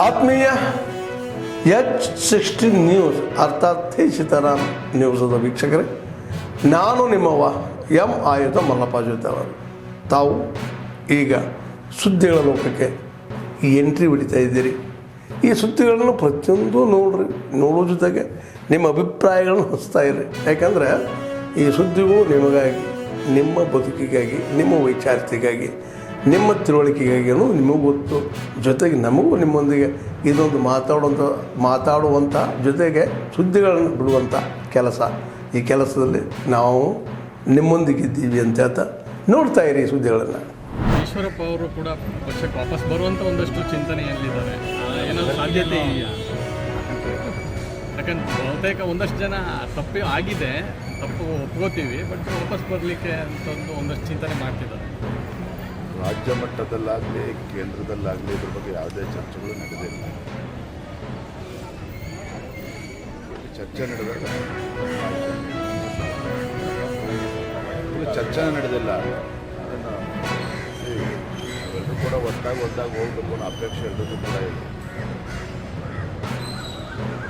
ಆತ್ಮೀಯ H16 news ಅರ್ಥಾತ್ ಸೀತಾರಾಮ್ ನ್ಯೂಸದ ವೀಕ್ಷಕರೇ, ನಾನು ನಿಮ್ಮವ ಎಂ ಆಯುಧ ಮಲ್ಲಪ್ಪ ಜೊತೆಯವರು. ತಾವು ಈಗ ಸುದ್ದಿಗಳ ಲೋಕಕ್ಕೆ ಎಂಟ್ರಿ ಹೊಡಿತಾ ಇದ್ದೀರಿ. ಈ ಸುದ್ದಿಗಳನ್ನು ಪ್ರತಿಯೊಂದು ನೋಡೋ ಜೊತೆಗೆ ನಿಮ್ಮ ಅಭಿಪ್ರಾಯಗಳನ್ನು ಹಂಚ್ತಾ ಇರಿ. ಯಾಕಂದರೆ ಈ ಸುದ್ದಿಗಳು ನಿಮಗಾಗಿ, ನಿಮ್ಮ ಬದುಕಿಗಾಗಿ, ನಿಮ್ಮ ವೈಚಾರಿಕೆಗಾಗಿ, ನಿಮ್ಮ ತಿಳುವಳಿಕೆಗಾಗಿಯೂ ನಿಮಗೂ ಗೊತ್ತು. ಜೊತೆಗೆ ನಮಗೂ ನಿಮ್ಮೊಂದಿಗೆ ಇದೊಂದು ಮಾತಾಡುವಂಥ ಜೊತೆಗೆ ಸುದ್ದಿಗಳನ್ನು ಬಿಡುವಂಥ ಕೆಲಸ. ಈ ಕೆಲಸದಲ್ಲಿ ನಾವು ನಿಮ್ಮೊಂದಿಗಿದ್ದೀವಿ ಅಂತ ಹೇಳ್ತಾ ನೋಡ್ತಾ ಇರಿ ಈ ಸುದ್ದಿಗಳನ್ನು. ಈಶ್ವರಪ್ಪ ಅವರು ಕೂಡ ಪಕ್ಷಕ್ಕೆ ವಾಪಸ್ ಬರುವಂಥ ಒಂದಷ್ಟು ಚಿಂತನೆಯಲ್ಲಿದ್ದಾರೆ. ಏನಾದರೂ ಸಾಧ್ಯತೆ ಇದೆಯಾ? ಯಾಕಂದ್ರೆ ಬಹುತೇಕ ಒಂದಷ್ಟು ಜನ ತಪ್ಪು ಆಗಿದೆ, ತಪ್ಪು ಒಪ್ಕೋತೀವಿ, ಬಟ್ ವಾಪಸ್ ಬರಲಿಕ್ಕೆ ಅಂತ ಒಂದಷ್ಟು ಚಿಂತನೆ ಮಾಡ್ತಿದ್ದಾರೆ. ರಾಜ್ಯ ಮಟ್ಟದಲ್ಲಾಗಲಿ ಕೇಂದ್ರದಲ್ಲಾಗಲಿ ಇದ್ರ ಬಗ್ಗೆ ಯಾವುದೇ ಚರ್ಚೆಗಳು ನಡೆದಿಲ್ಲ. ಚರ್ಚೆ ನಡೆದಿಲ್ಲ ಅದನ್ನು ಅವೆಲ್ಲರೂ ಕೂಡ ಒಟ್ಟಾಗಿ ಹೋಗಬೇಕು ಅನ್ನೋ ಅಪೇಕ್ಷೆ ಎಲ್ಲರಿಗೂ ಕೂಡ ಇದೆ.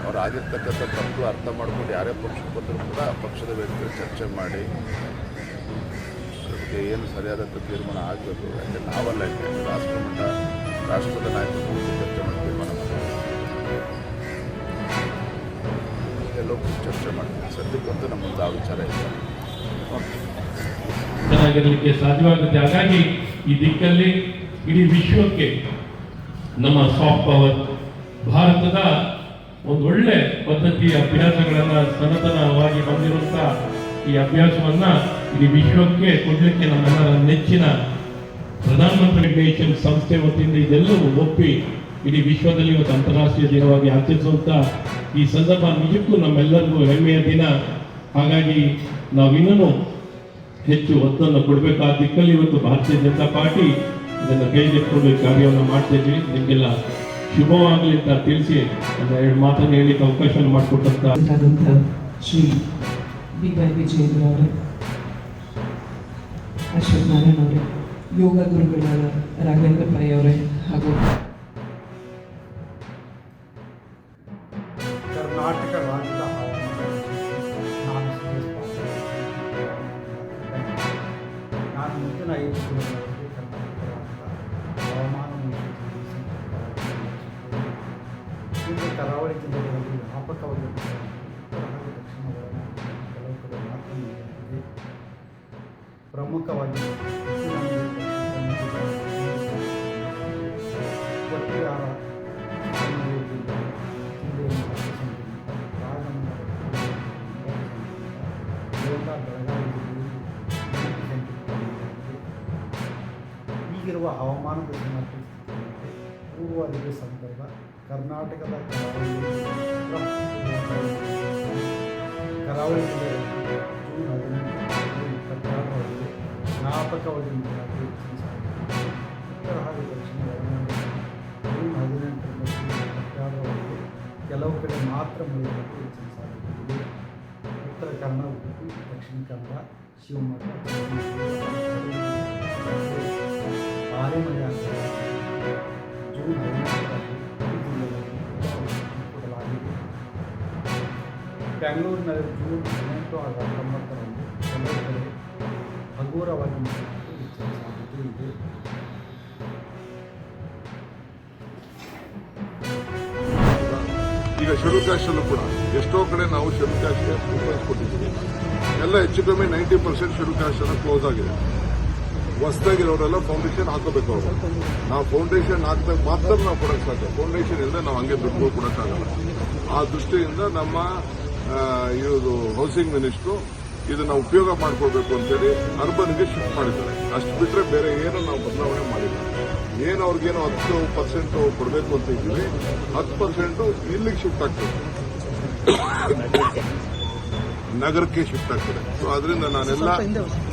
ಅವ್ರು ಆಗಿರ್ತಕ್ಕಂಥ ತಪ್ಪು ಅರ್ಥ ಮಾಡ್ಕೊಂಡು ಯಾರೇ ಪಕ್ಷಕ್ಕೆ ಬಂದರೂ ಕೂಡ ಆ ಪಕ್ಷದ ವ್ಯಕ್ತಿಗಳು ಚರ್ಚೆ ಮಾಡಿ ಅದಕ್ಕೆ ಏನು ಸರಿಯಾದಂಥ ತೀರ್ಮಾನ ಆಗಬೇಕು. ಯಾಕೆ ನಾವಲ್ಲ, ಯಾಕೆ ರಾಷ್ಟ್ರಮಟ್ಟ ರಾಷ್ಟ್ರದ ನಾಯಕರು ಚರ್ಚೆ ಮಾಡಿ ತೀರ್ಮಾನ ಮಾಡ್ತಾರೆ, ಎಲ್ಲರೂ ಚರ್ಚೆ ಮಾಡ್ತೀವಿ. ಸದ್ಯಕ್ಕಂತೂ ನಮ್ಮದು ಆ ವಿಚಾರ ಇಲ್ಲ. ಚೆನ್ನಾಗಿರಲಿಕ್ಕೆ ಸಾಧ್ಯವಾಗುತ್ತೆ. ಹಾಗಾಗಿ ಈ ದಿಕ್ಕಲ್ಲಿ ಇಡೀ ವಿಶ್ವಕ್ಕೆ ನಮ್ಮ ಸಾಫ್ಟ್ ಪವರ್ ಭಾರತದ ಒಂದು ಒಳ್ಳೆ ಪದ್ಧತಿ ಅಭ್ಯಾಸಗಳನ್ನು ಸನಾತನವಾಗಿ ಬಂದಿರುವಂಥ ಈ ಅಭ್ಯಾಸವನ್ನು ಇಡೀ ವಿಶ್ವಕ್ಕೆ ಕೊಡಲಿಕ್ಕೆ ನಮ್ಮೆಲ್ಲರ ನೆಚ್ಚಿನ ಪ್ರಧಾನಮಂತ್ರಿ ಫೌಂಡೇಶನ್ ಸಂಸ್ಥೆ ವತಿಯಿಂದ ಇದೆಲ್ಲವೂ ಒಪ್ಪಿ ಇಡೀ ವಿಶ್ವದಲ್ಲಿ ಇವತ್ತು ಅಂತಾರಾಷ್ಟ್ರೀಯ ದಿನವಾಗಿ ಆಚರಿಸುವಂಥ ಈ ಸಂದರ್ಭ ನಿಜಕ್ಕೂ ನಮ್ಮೆಲ್ಲರಿಗೂ ಹೆಮ್ಮೆಯ ದಿನ. ಹಾಗಾಗಿ ನಾವಿನ್ನೂ ಹೆಚ್ಚು ಒತ್ತನ್ನು ಕೊಡಬೇಕಾದ ದಿಕ್ಕಲ್ಲಿ ಇವತ್ತು ಭಾರತೀಯ ಜನತಾ ಪಾರ್ಟಿ ಇದನ್ನು ಕೈಗೆತ್ತಿಕೊಂಡು ಈ ಕಾರ್ಯವನ್ನು ಮಾಡ್ತಿದ್ವಿ. ನಿಮಗೆಲ್ಲ ಶುಭವಾಗಲಿ ಅಂತ ತಿಳಿಸಿ ಒಂದು ಎರಡು ಮಾತನ್ನು ಹೇಳಲಿಕ್ಕೆ ಅವಕಾಶ ಮಾಡಿಕೊಟ್ಟಂತ ಶ್ರೀ B.Y. ವಿಜಯೇಂದ್ರ ಅವರೇ, ಅಶ್ವಥ್ ನಾರಾಯಣ ಅವರೇ, ಯೋಗ ಗುರುಗಳಾದ ರಾಘವೇಂದ್ರ ಪೈ ಅವರೇ ಹಾಗೂ ಕರ್ನಾಟಕ ರಾಜ್ಯದ ನಾನು ಮುಂದಿನ 5 ದಿನಗಳಲ್ಲಿ ಕರ್ನಾಟಕ ರಾಜ್ಯದ ಹವಾಮಾನ ಮುನ್ಸೂಚನೆ ಕರಾವಳಿ ಜಿಲ್ಲೆಗಳಲ್ಲಿ ವ್ಯಾಪಕವಾಗಿ ಉತ್ತರ ಹಾಗೂ ದಕ್ಷಿಣ ಒಳನಾಡಿನ ಕೆಲವು ಕಡೆ ಮಾತ್ರ ನೀಡಲಾಗಿದೆ. ಪ್ರಮುಖವಾಗಿ ಕೊಟ್ಟಿಯಾರ ಈಗಿರುವ ಹವಾಮಾನದ ಪೂರ್ವ ಅರಿವೆ ಸಂದರ್ಭ ಕರ್ನಾಟಕದ ಕರಾವಳಿ ಜಿಲ್ಲೆಯಲ್ಲಿ ಜೂನ್ 18-22 ವ್ಯಾಪಕವಾಗಿ ನೀಡಲಾಗಿದೆ. ಉತ್ತರ ಹಾಗೂ ದಕ್ಷಿಣ ಒಳನಾಡಿನಲ್ಲಿ ಜೂನ್ 18-22 ಕೆಲವು ಕಡೆ ಮಾತ್ರ ಮಳೆಯಾಗಿ ಹೆಚ್ಚಿನ ಸಾಧ್ಯತೆ. ಉತ್ತರ ಕನ್ನಡ, ಉಡುಪಿ, ದಕ್ಷಿಣ ಕನ್ನಡ, ಶಿವಮೊಗ್ಗ ಭಾರೀ ಮಳೆಯಾಗಿದೆ. ಜೂನ್ 18ರಂದು ಈ ಜಿಲ್ಲೆಗಳಲ್ಲಿ ಕೊಡಲಾಗಿದೆ. ಬೆಂಗಳೂರಿನಲ್ಲಿ ಜೂನ್ 18 ಹಾಗೂ 19ರಂದು ಕೆಲವು ಕಡೆ ಹಗುರವಾಗಿ ಹೆಚ್ಚಿನ ಸಾಧ್ಯತೆ ಇದೆ. ಈಗ ಶೆಡ್ಯೂಲ್ ಕಾಸ್ಟಲ್ಲೂ ಕೂಡ ಎಷ್ಟೋ ಕಡೆ ನಾವು ಶೆಡ್ಯೂಲ್ ಕಾಸ್ಟ್ಗೆ ಪ್ರಿಫರೆನ್ಸ್ ಕೊಟ್ಟಿದ್ದೀವಿ. ಎಲ್ಲ ಹೆಚ್ಚು ಕಮ್ಮಿ 90% ಶೆಡ್ಯೂಲ್ ಕಾಸ್ಟ್ ಕ್ಲೋಸ್ ಆಗಿದೆ. ಹೊಸದಾಗಿರೋರೆಲ್ಲ ಫೌಂಡೇಶನ್ ಹಾಕೋಬೇಕು. ಅವರು ನಾವು ಫೌಂಡೇಶನ್ ಹಾಕಿದಾಗ ಮಾತ್ರ ನಾವು ಕೊಡೋಕ್ಕೆ ಸಾಧ್ಯ. ಫೌಂಡೇಶನ್ ಇಲ್ಲದೆ ನಾವು ಹಂಗೆ ದುಡ್ಡು ಕೊಡೋಕ್ಕಾಗಲ್ಲ. ಆ ದೃಷ್ಟಿಯಿಂದ ನಮ್ಮ ಇವರು ಹೌಸಿಂಗ್ ಮಿನಿಸ್ಟ್ರು ಇದನ್ನು ಉಪಯೋಗ ಮಾಡ್ಕೊಳ್ಬೇಕು ಅಂತೇಳಿ ಅರ್ಬನ್ಗೆ ಶಿಫ್ಟ್ ಮಾಡಿದ್ದಾರೆ. ಅಷ್ಟು ಬಿಟ್ಟರೆ ಬೇರೆ ಏನು ನಾವು ಬದಲಾವಣೆ ಮಾಡಿಲ್ಲ. ಏನು ಅವ್ರಿಗೇನೋ 10% ಕೊಡಬೇಕು ಅಂತ ಇದ್ದೀವಿ, 10% ಇಲ್ಲಿಗೆ ಶಿಫ್ಟ್ ಆಗ್ತದೆ, ನಗರಕ್ಕೆ ಶಿಫ್ಟ್ ಆಗ್ತದೆ. ಸೊ ಅದರಿಂದ ನಾನೆಲ್ಲ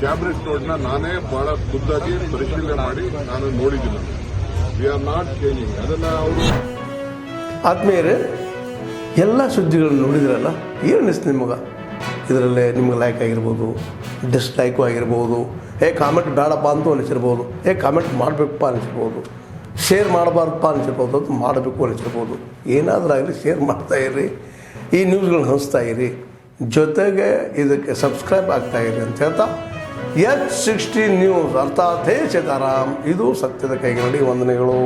ಕ್ಯಾಬಿನೆಟ್ ರೋಡ್ನ ನಾನೇ ಬಹಳ ಖುದ್ದಾಗಿ ಪರಿಶೀಲನೆ ಮಾಡಿ ನಾನು ನೋಡಿದ್ದೀನಿ. ವಿ ಆರ್ ನಾಟ್ ಚೇಂಜಿಂಗ್ ಅದನ್ನು ಅವರು. ಆತ್ಮೀಯರೇ, ಎಲ್ಲ ಸುದ್ದಿಗಳನ್ನು ನೋಡಿದ್ರಲ್ಲ, ಏನು ಅನಿಸ್ತು ನಿಮಗೆ? ಇದರಲ್ಲೇ ನಿಮ್ಗೆ ಲೈಕ್ ಆಗಿರ್ಬೋದು, ಡಿಸ್ಲೈಕು ಆಗಿರ್ಬೋದು, ಕಾಮೆಂಟ್ ಬೇಡಪ್ಪ ಅಂತೂ ಅನಿಸಿರ್ಬೋದು, ಕಾಮೆಂಟ್ ಮಾಡಬೇಕಪ್ಪ ಅನಿಸಿರ್ಬೋದು. ಶೇರ್ ಮಾಡಬಾರ್ದಪ್ಪ ಅನಿಸಿರ್ಬೋದು, ಅದು ಮಾಡಬೇಕು ಅನಿಸಿರ್ಬೋದು. ಏನಾದರೂ ಆಗಲಿ ಶೇರ್ ಮಾಡ್ತಾಯಿರಿ, ಈ ನ್ಯೂಸ್ಗಳನ್ನ ಹಂಚ್ತಾ ಇರಿ, ಜೊತೆಗೆ ಇದಕ್ಕೆ ಸಬ್ಸ್ಕ್ರೈಬ್ ಆಗ್ತಾಯಿರಿ ಅಂತ ಹೇಳ್ತಾ H16 ನ್ಯೂಸ್ ಅರ್ಥಾತ್ ಹೇ ಸೀತಾರಾಮ್, ಇದು ಸತ್ಯದ ಕೈಗನ್ನಡಿ. ವಂದನೆಗಳು.